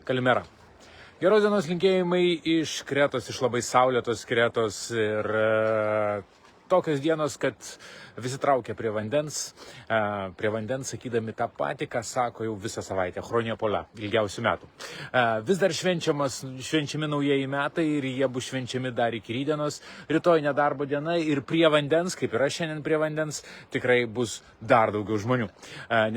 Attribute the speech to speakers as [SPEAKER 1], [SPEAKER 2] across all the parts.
[SPEAKER 1] Kalimera. Geros dienos linkėjimai iš Kretos, iš labai saulėtos Kretos ir tokios dienos, kad visi traukia prie vandens sakydami tą patį, ką sako jau visą savaitę, Chroniopolia, ilgiausių metų. Vis dar švenčiami naujieji metai ir jie bus švenčiami dar iki rydienos, rytoj nedarbo diena ir prie vandens, kaip yra šiandien prie vandens, tikrai bus dar daugiau žmonių.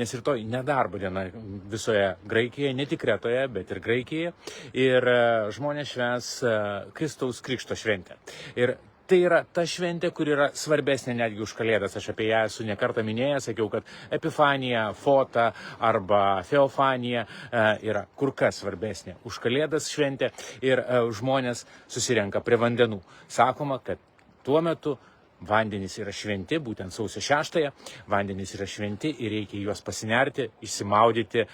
[SPEAKER 1] Nes rytoj nedarbo diena visoje Graikijoje, ne tik Kretoje, bet ir Graikijoje ir žmonės švęs Kristaus Krikšto šventę. Ir tai yra ta šventė, kur yra svarbesnė netgi už Kalėdas. Aš apie ją esu nekartą minėjęs, sakiau, kad Epifanija, Fota arba Feofanija yra kur kas svarbesnė už Kalėdas šventę ir žmonės susirenka prie vandenų. Sakoma, kad tuo metu vandenys yra šventi, būtent sausio 6-ąją, vandenys yra šventi ir reikia juos pasinerti, išsimaudyti.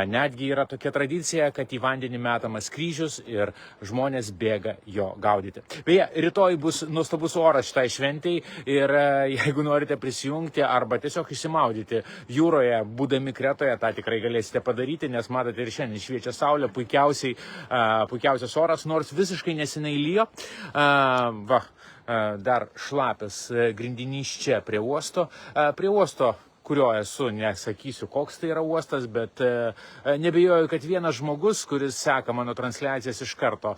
[SPEAKER 1] Netgi yra tokia tradicija, kad į vandenį metamas kryžius ir žmonės bėga jo gaudyti. Beje, rytoj bus nuostabus oras šitai šventei ir jeigu norite prisijungti arba tiesiog išsimaudyti jūroje, būdami Kretoje, tą tikrai galėsite padaryti, nes matote ir šiandien šviečia saulė, puikiausias oras, nors visiškai neseniai lijo. Dar šlapias grindinys čia prie uosto, kurio esu, nesakysiu, koks tai yra uostas, bet nebejoju, kad vienas žmogus, kuris seka mano transliacijas iš karto,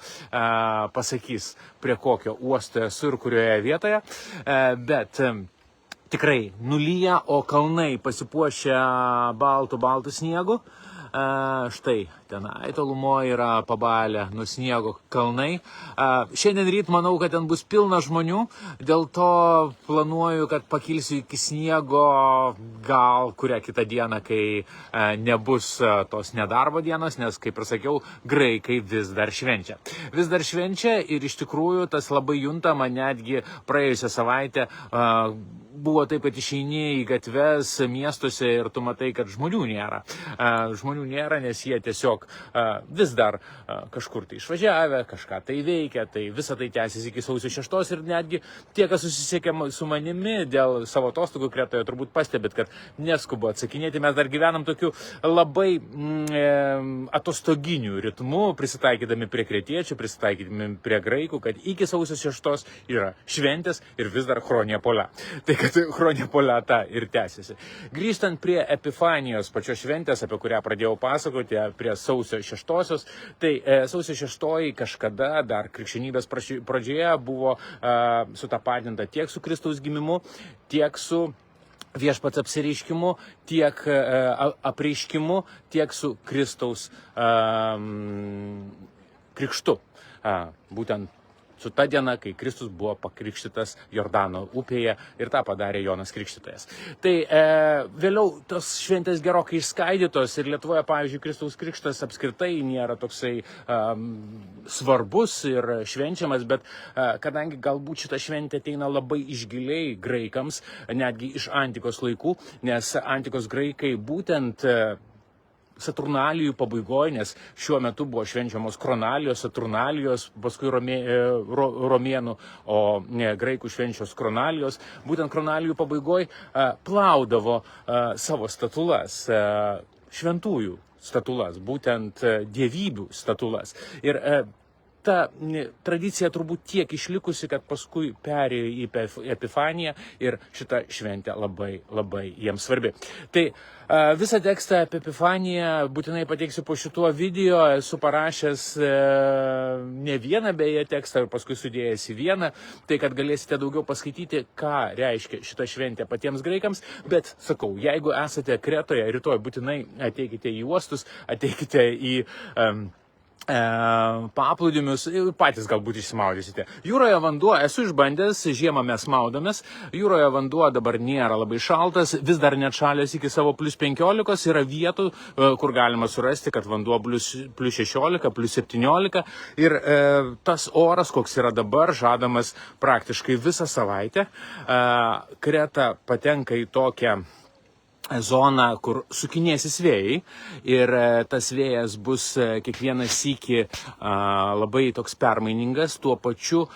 [SPEAKER 1] pasakys, prie kokio uosto esu ir kurioje vietoje, bet tikrai nulyja, o kalnai pasipuošia baltų sniegu. Štai, tenai tolumo yra pabalę nuo sniego kalnai. Šiandien ryt manau, kad ten bus pilna žmonių, dėl to planuoju, kad pakilsiu iki sniego gal kurią kitą dieną, kai nebus tos nedarbo dienos, nes, kaip ir sakiau, graikai vis dar švenčia. Vis dar švenčia ir iš tikrųjų tas labai juntama, netgi praėjusią savaitę buvo taip, kad išeini į gatves miestuose ir tu matai, kad žmonių nėra. Žmonių nėra, nes jie tiesiog vis dar kažkur tai išvažiavę, kažką tai veikia, tai visa tai tęsiasi iki sausio 6 ir netgi tie, kas susisiekė su manimi dėl savo atostogų Kretoje, turbūt pastebėt, kad neskubu atsakinėti. Mes dar gyvenam tokiu labai atostoginiu ritmu, prisitaikydami prie kretiečių, prisitaikydami prie graikų, kad iki sausio 6 yra šventės ir vis dar Chroniopolia. Tai kad Chroniopolia ta ir tęsiasi. Grįžtant prie Epifanijos pačios šventės, apie kurią pradėjau pasakoti, prie sausio 6-osios, tai sausio 6 kažkada dar krikščionybės pradžioje buvo sutapatinta tiek su Kristaus gimimu, tiek su viešpats apsireiškimu, tiek apreiškimu, tiek su Kristaus krikštu. Būtent su ta diena, kai Kristus buvo pakrikštytas Jordano upėje ir tą padarė Jonas Krikštytojas. Tai vėliau tos šventės gerokai išskaidytos ir Lietuvoje, pavyzdžiui, Kristaus krikštas apskritai nėra toksai svarbus ir švenčiamas, bet kadangi galbūt šita šventė ateina labai išgiliai graikams, netgi iš antikos laikų, nes antikos graikai būtent Saturnalijų pabaigoje, nes šiuo metu buvo švenčiamos Kronalijos, Saturnalijos, paskui romėnų, o graikų švenčios Kronalijos. Būtent Kronalijų pabaigoje plaudavo savo statulas, šventųjų statulas, būtent dievybių statulas. Ir ta tradicija turbūt tiek išlikusi, kad paskui perėjo į Epifaniją ir šita šventė labai jiems svarbi. Tai visą tekstą apie Epifaniją būtinai pateiksiu po šituo video. Esu parašęs ne vieną beje tekstą ir paskui sudėjęs į vieną, tai kad galėsite daugiau paskaityti, ką reiškia šita šventė patiems graikams. Bet sakau, jeigu esate Kretoje, rytoj būtinai ateikite į uostus, ateikite į paplūdimius, patys galbūt išsimaudysite. Jūroje vanduo, esu išbandęs, žiemą mes maudomės, jūroje vanduo dabar nėra labai šaltas, vis dar net šalės iki savo +15, yra vietų, kur galima surasti, kad vanduo +16, +17 ir tas oras, koks yra dabar, žadamas praktiškai visą savaitę. Kreta patenka į tokią zoną, kur sukinėsis vėjai ir tas vėjas bus kiekvieną sykį labai toks permainingas, tuo pačiu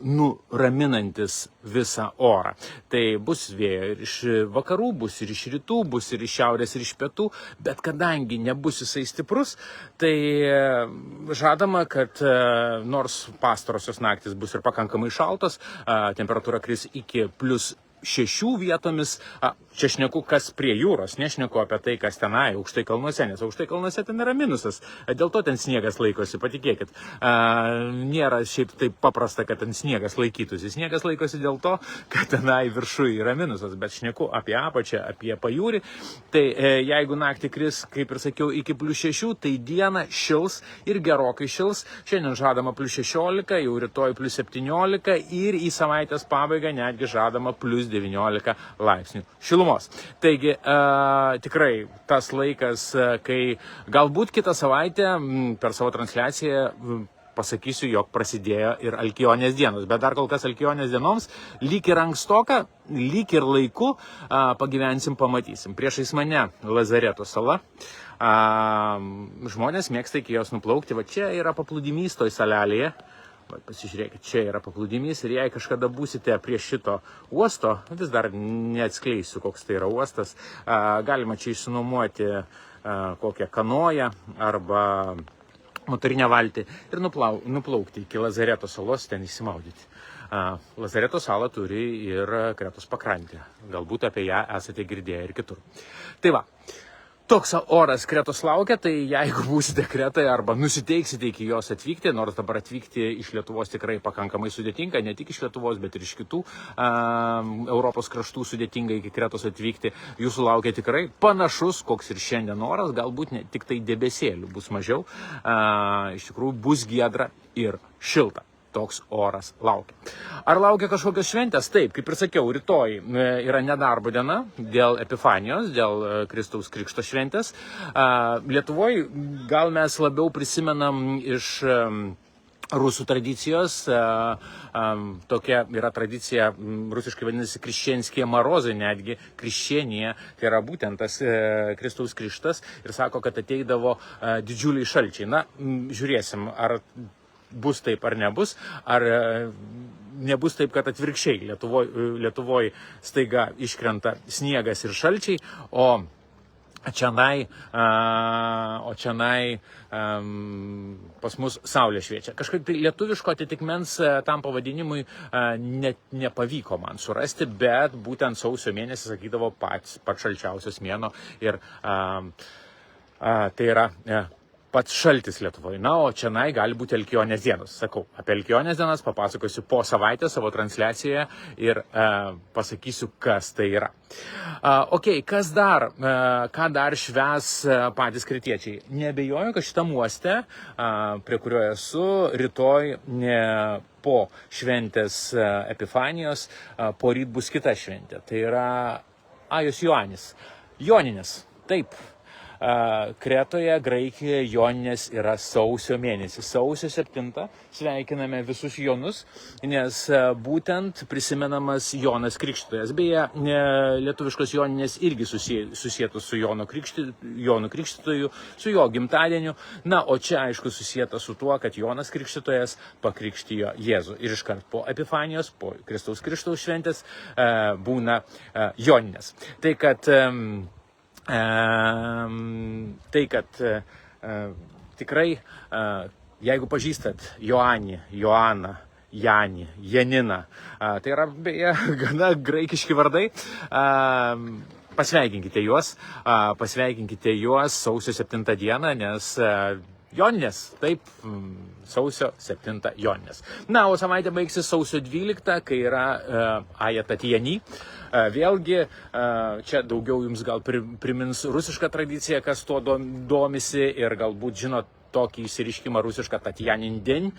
[SPEAKER 1] nuraminantis visą orą. Tai bus vėjo ir iš vakarų, bus ir iš rytų, bus ir iš šiaurės, ir iš pietų, bet kadangi nebus jisai stiprus, tai žadama, kad nors pastarosios naktis bus ir pakankamai šaltos, temperatūra kris iki +6 vietomis, čia šneku kas prie jūros, nešneku apie tai, kas tenai, aukštai kalnuose, nes aukštai kalnuose ten yra minusas, dėl to ten sniegas laikosi, patikėkit. Nėra šiaip taip paprasta, kad ten sniegas laikytųsi. Sniegas laikosi dėl to, kad tenai viršui yra minusas, bet šneku apie apačią, apie pajūrį. Tai jeigu naktį kris, kaip ir sakiau, iki +6, tai dieną šils ir gerokai šils. Šiandien žadama +16, jau rytoj +17 ir į savaitės pabaigą netgi žadama +19 laipsnių šilumos. Taigi tikrai tas laikas, kai galbūt kitą savaitę per savo transliaciją pasakysiu, jog prasidėjo ir Alkionės dienos, bet dar kol kas Alkionės dienoms lyg ir ankstoka, lyg ir laiku pagyvensim, pamatysim. Priešais mane Lazareto sala. Žmonės mėgsta iki jos nuplaukti, va čia yra paplūdimys toj salelėje. Pasižiūrėkit, čia yra paplūdimys ir jei kažkada būsite prie šito uosto, vis dar neatskleisiu, koks tai yra uostas, galima čia išsinuomoti kokią kanoją arba motorinę valtį ir nuplaukti iki Lazareto salos, ten įsimaudyti. Lazareto salą turi ir Kretos pakrantė. Galbūt apie ją esate girdėję ir kitur. Tai va. Toks oras Kretos laukia, tai jeigu būsite Kretoje arba nusiteiksite iki jos atvykti, nors dabar atvykti iš Lietuvos tikrai pakankamai sudėtinga, ne tik iš Lietuvos, bet ir iš kitų Europos kraštų sudėtinga iki Kretos atvykti, jūsų laukia tikrai panašus, koks ir šiandien oras, galbūt ne tik tai debesėlių bus mažiau, iš tikrųjų bus giedra ir šilta. Toks oras laukia. Ar laukia kažkokios šventės? Taip, kaip ir sakiau, rytoj yra nedarbo diena dėl Epifanijos, dėl Kristaus Krikšto šventės. Lietuvoje gal mes labiau prisimenam iš rusų tradicijos, tokia yra tradicija, rusiškai vadinasi Kriščienskie marozai, netgi Kriščienėje, tai yra būtent tas Kristaus Krikštas ir sako, kad ateidavo didžiuliai šalčiai. Na, žiūrėsim, ar bus taip ar nebus, ar nebus taip, kad atvirkščiai Lietuvoj staiga iškrenta sniegas ir šalčiai, o čianai pas mus saulė šviečia. Kažkaip tai lietuviško atitikmens tam pavadinimui nepavyko man surasti, bet būtent sausio mėnesį sakydavo pats šalčiausias mėnuo ir tai yra pats šaltis Lietuvoje. Na, o čianai gali būti Alkionės dienos. Sakau, apie Alkionės dienas papasakosiu po savaitės savo transliacijoje ir pasakysiu, kas tai yra. Kas dar? Ką dar švęs patys kretiečiai? Neabejoju, kad šitam uoste, prie kurio esu, rytoj po šventės Epifanijos, poryt bus kita šventė. Tai yra Ajos Joanis. Joninės. Taip. Kretoje, Graikijoje Joninės yra sausio mėnesį. Sausio 7 sveikiname visus Jonus, nes būtent prisimenamas Jonas Krikštytojas. Beje, lietuviškos Joninės irgi susietos su Jonu Krikštytoju, su jo gimtadieniu. Na, o čia aišku susieta su tuo, kad Jonas Krikštytojas pakrikštijo Jėzų. Ir iškart po Epifanijos, po Kristaus Krikštaus šventės būna Joninės. Tikrai, jeigu pažįstat Joanį, Joaną, Janį, Janiną, tai yra beje gana graikiški vardai, pasveikinkite juos sausio 7 dieną, nes Joninės, taip, sausio 7 Joninės. Na, o savaitė baigsis sausio 12, kai yra Aja Tatjani. Vėlgi, čia daugiau jums gal primins rusišką tradiciją, kas tuo domisi ir galbūt žinot tokį išsiriškimą rusišką Tatjanin den,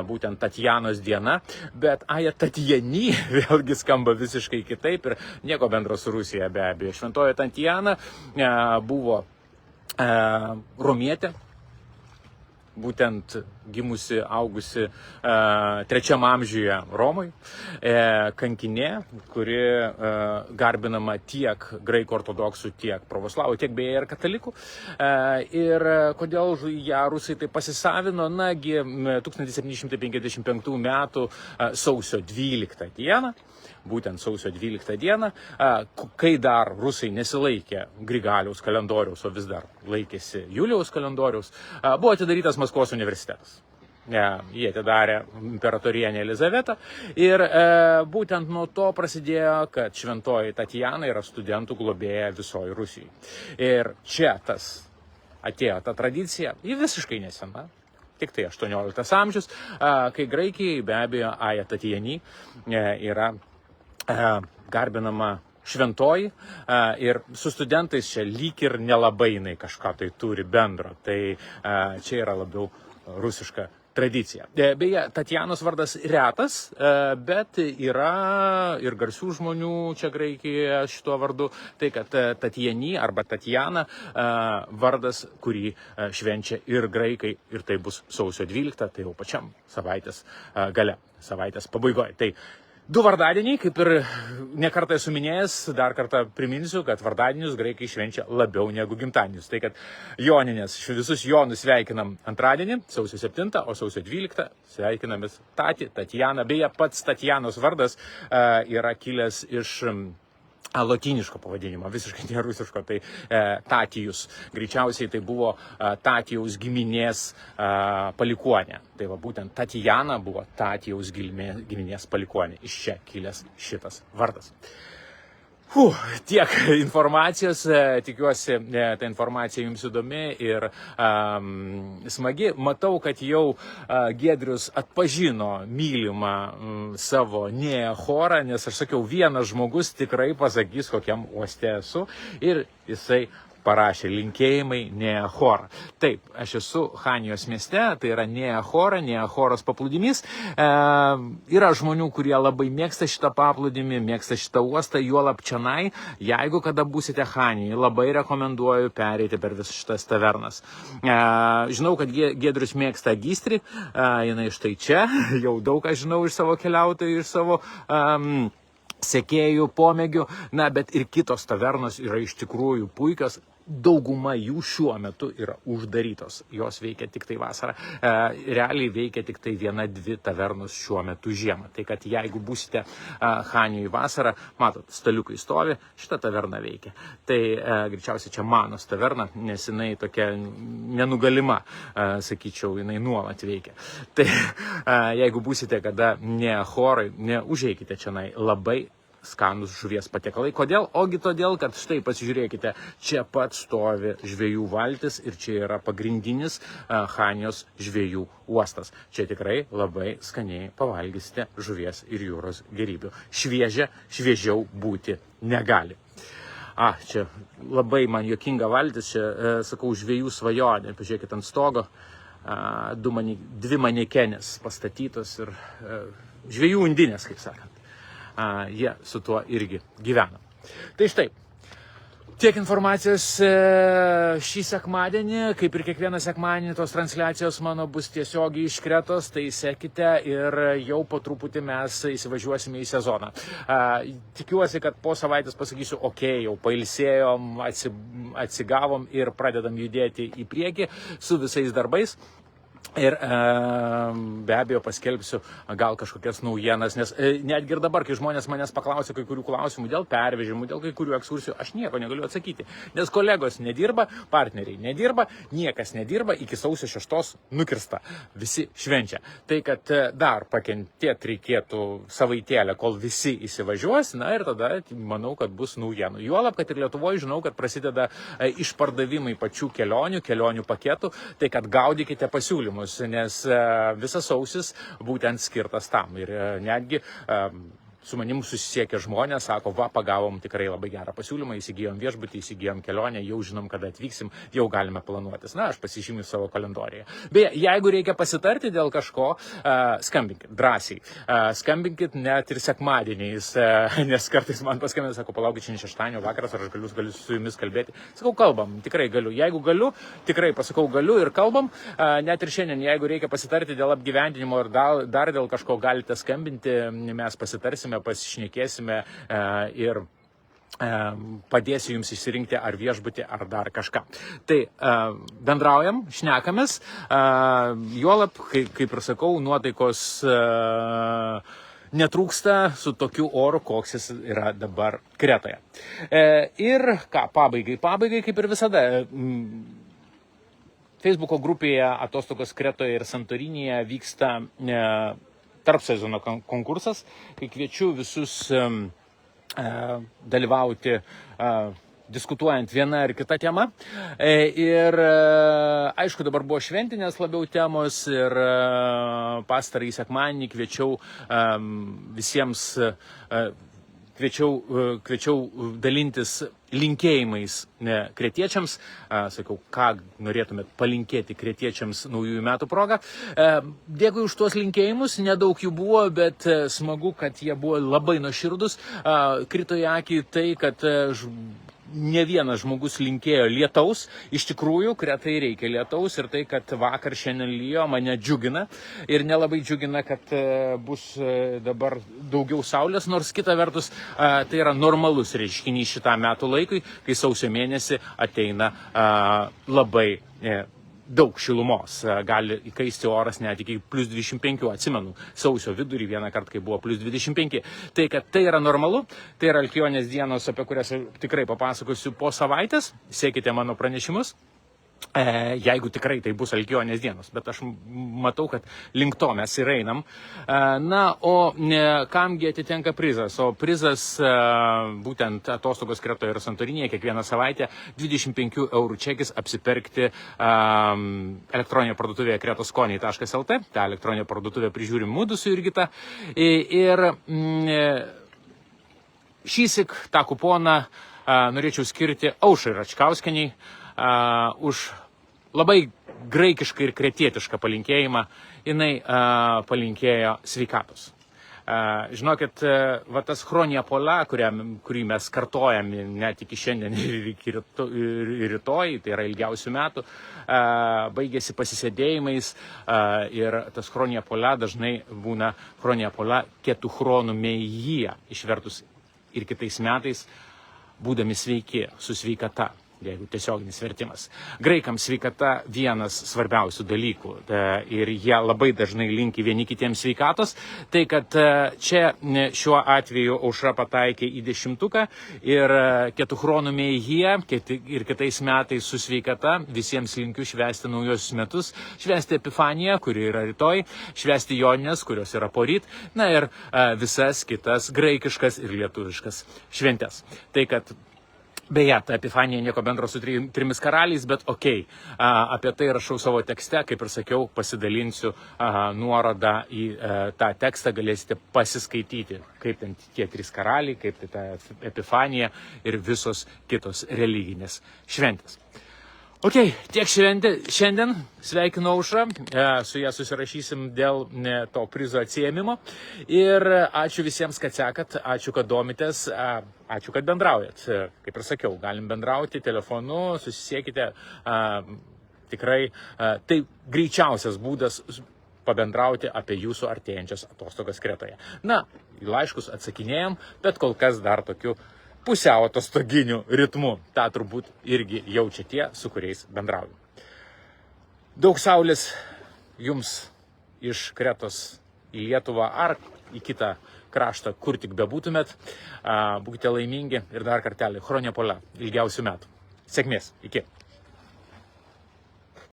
[SPEAKER 1] būtent Tatjanos diena, bet Aja Tatjani vėlgi skamba visiškai kitaip ir nieko bendro su Rusija be abejo. Šventoji Tatjana buvo romietė, būtent gimusi, augusi 3 amžiuje Romai, kankinė, kuri garbinama tiek graikų ortodoksų, tiek pravoslavų, tiek beje ir katalikų. Ir kodėl ją rusai tai pasisavino? Nagi 1755 metų sausio 12 dieną, būtent sausio 12 dieną, kai dar rusai nesilaikė Grigaliaus kalendoriaus, o vis dar laikėsi Julijaus kalendoriaus, buvo atidarytas Maskvos universitetas. Jie atidarė imperatorienę Elizavetą ir būtent nuo to prasidėjo, kad šventoji Tatjana yra studentų globėja visoje Rusijoje. Ir čia atėjo ta tradicija, ji visiškai nesena. Tik tai 18 amžius, kai Graikijai be abejo Aja Tatjani yra garbinama šventoji ir su studentais čia lyg ir nelabai jinai kažką tai turi bendro. Tai čia yra labiau rusiška tradicija. Beje, Tatjanos vardas retas, bet yra ir garsių žmonių čia Graikijoje šituo vardu. Tai kad Tatjani arba Tatjana vardas, kurį švenčia ir graikai, ir tai bus sausio 12, tai jau pačiam savaitės gale, savaitės pabaigoje. Tai 2 vardadieniai, kaip ir nekartą esu minėjęs, dar kartą priminsiu, kad vardadienius graikai švenčia labiau negu gimtadienius. Tai kad Joninės, visus Jonus sveikinam antradienį, sausio 7, o sausio 12 sveikinamės Tatjana. Beje, pats Tatjanos vardas yra kilęs iš lotyniško pavadinimo, visiškai ne rusiško, tai Tatijus. Greičiausiai tai buvo Tatijaus giminės palikuonė. Tai va būtent Tatjana buvo Tatijaus giminės palikuonė. Iš čia kilęs šitas vardas. Tiek informacijos, tikiuosi, ta informacija jums įdomi ir smagi. Matau, kad jau Giedrius atpažino mylimą savo Neachorą, nes aš sakiau, vienas žmogus tikrai pasakys, kokiam uoste esu, ir jisai parašė linkėjimai Neachora. Taip, aš esu Chanijos mieste, tai yra Neachora, Neachoros paplūdimys. Yra žmonių, kurie labai mėgsta šitą paplūdimį, mėgsta šitą uostą, juolab čionai. Jeigu kada būsite Chanijoje, labai rekomenduoju pereiti per visas šitas tavernas. Žinau, kad Giedrius mėgsta Gistrį, jinai štai čia, jau daug ką žinau iš savo keliautojų, iš savo sekėjų, pomėgių, bet ir kitos tavernos yra iš tikrųjų puikios. Dauguma jų šiuo metu yra uždarytos. Jos veikia tik tai vasarą. Realiai veikia tik tai 1-2 tavernos šiuo metu žiemą. Tai kad jeigu būsite Chanijoje vasarą, matot, staliukai stovi, šita taverna veikia. Tai greičiausiai čia Manos taverna, nes jinai tokia nenugalima, sakyčiau, jinai nuolat veikia. Tai jeigu būsite kada Neachorai, neužeikite čionai, labai skanus žuvies patiekalai. Kodėl? Ogi todėl, kad štai pasižiūrėkite, čia pat stovi žvejų valtis ir čia yra pagrindinis Chanijos žvejų uostas. Čia tikrai labai skaniai pavalgysite žuvies ir jūros gėrybių. Šviežiau būti negali. Čia labai man juokinga valtis, čia, sakau, žvejų svajonė. Pažiūrėkit ant stogo, 2 manekenės pastatytos ir žvejų undinės, kaip sakant. Jie su tuo irgi gyvena. Tai štai, tiek informacijos šį sekmadienį, kaip ir kiekvieną sekmadienį, tos transliacijos mano bus tiesiogiai iš Kretos, tai sekite ir jau po truputį mes įsivažiuosime į sezoną. Tikiuosi, kad po savaitės pasakysiu, jau pailsėjom, atsigavom ir pradedam judėti į priekį su visais darbais. Ir be abejo paskelbsiu gal kažkokias naujienas, nes netgi ir dabar, kai žmonės manęs paklausia kai kurių klausimų dėl pervežimų, dėl kai kurių ekskursijų, aš nieko negaliu atsakyti. Nes kolegos nedirba, partneriai nedirba, niekas nedirba, iki sausio 6 nukirsta. Visi švenčia. Tai kad dar pakentėti reikėtų savaitėlę, kol visi įsivažiuos, ir tada manau, kad bus naujienų. Juolab, kad ir Lietuvoje žinau, kad prasideda išpardavimai pačių kelionių paketų, tai kad gaudykite pasiūlymus, nes visas sausis būtent skirtas tam. Ir netgi su manim susisiekia žmonės, sako, va, pagavom tikrai labai gerą pasiūlymą, įsigijom viešbutį, įsigijom kelionę, jau žinom, kada atvyksim, jau galime planuotis. Na, aš pasižymiu savo kalendoriją. Beje, jeigu reikia pasitarti dėl kažko, skambinkit, drąsiai. Skambinkit net ir sekmadieniais, nes kartais man paskambina, sako, palaukit, šiandien šeštadienio vakaras, ar aš galiu su jumis kalbėti. Sakau, kalbam, tikrai galiu. Jeigu galiu, tikrai pasakau, galiu ir kalbam. Net ir šiandien, jeigu reikia pasitarti dėl apgyvendinimo ir dar dėl kažko, galite skambinti, mes pasitarsime, pasišnekėsime ir padėsiu jums išsirinkti ar viešbutį, ar dar kažką. Tai bendraujam, šnekamės, juolab, kaip ir sakau, nuotaikos netrūksta su tokiu oru, koks jis yra dabar Kretoje. Ir ką, pabaigai, kaip ir visada, Facebooko grupėje Atostogos Kretoje ir Santorinėje vyksta tarp sezono konkursas, kai kviečiu visus dalyvauti diskutuojant vieną ar kitą temą. Ir aišku, dabar buvo šventinės labiau temos ir pastarąjį sekmadienį kviečiau dalintis linkėjimais kretiečiams. Sakau, ką norėtumėt palinkėti kretiečiams naujųjų metų progą. Dėkui už tuos linkėjimus, nedaug jų buvo, bet smagu, kad jie buvo labai nuoširdus. Krito į akį tai, kad ne vienas žmogus linkėjo lietaus. Iš tikrųjų, Kretai reikia lietaus ir tai, kad vakar šiandien lijo, mane džiugina. Ir nelabai džiugina, kad bus dabar daugiau saulės, nors kita vertus tai yra normalus reiškinys šitam metų laikui, kai sausio mėnesį ateina labai daug šilumos. Gali įkaisti oras net iki plus 25, atsimenu, sausio vidurį vieną kartą, kai buvo plus 25. Tai, kad tai yra normalu, tai yra Alkionės dienos, apie kurias tikrai papasakosiu po savaitės. Sekite mano pranešimus, jeigu tikrai tai bus Alkionės dienos. Bet aš matau, kad link to mes ir einam. Na, o kamgi atitenka prizas? O prizas būtent Atostogos Kretoje ir Santorinėje kiekvieną savaitę 25 eurų čekis apsipirkti elektroninėje parduotuvėje kretoskoniai.lt. Ta elektroninė parduotuvė prižiūri mudu su Jurgita. Ir šįsyk tą kuponą norėčiau skirti Aušrai Račkauskienei už labai graikišką ir kretietišką palinkėjimą. Jinai palinkėjo sveikatos. Žinokit, va tas chronija pola, kurį mes kartojame net iki šiandien ir iki rytoj, tai yra ilgiausių metų, baigėsi pasisėdėjimais ir tas chronija pola dažnai būna chronija pola ketuchronų meijyje, išvertus ir kitais metais, būdami sveiki, su sveikata. Jeigu tiesioginis vertimas. Graikams sveikata vienas svarbiausių dalykų ir jie labai dažnai linki vieni kitiems sveikatos. Tai, kad čia šiuo atveju Aušra pataikė į 10 ir ketuchronų meijyje ir kitais metais su sveikata visiems linkiu švęsti naujosius metus, švęsti Epifaniją, kuri yra rytoj, švęsti Jonines, kurios yra poryt, na ir visas kitas graikiškas ir lietuviškas šventes. Tai, kad beje, ta Epifanija nieko bendro su trimis karaliais, bet okei. Apie tai rašau savo tekste, kaip ir sakiau, pasidalinsiu nuorodą į tą tekstą, galėsite pasiskaityti, kaip ten tie 3 karaliai, kaip tai ta Epifanija ir visos kitos religinės šventės. Ok, tiek šiandien, sveikinu Aušrą, su ją susirašysim dėl to prizo atsiėmimo ir ačiū visiems, kad sekat, ačiū, kad domitės, ačiū, kad bendraujat. Kaip ir sakiau, galim bendrauti telefonu, susisiekite, tikrai tai greičiausias būdas pabendrauti apie jūsų artėjančias atostogas Kretoje. Na, į laiškus atsakinėjom, bet kol kas dar tokiu pusiau atostoginiu ritmu. Ta turbūt irgi jaučia tie, su kuriais bendrauju. Daug saulės jums iš Kretos į Lietuvą ar į kitą kraštą, kur tik bebūtumėt. Būkite laimingi ir dar kartelį chronija pola ilgiausių metų. Sėkmės. Iki.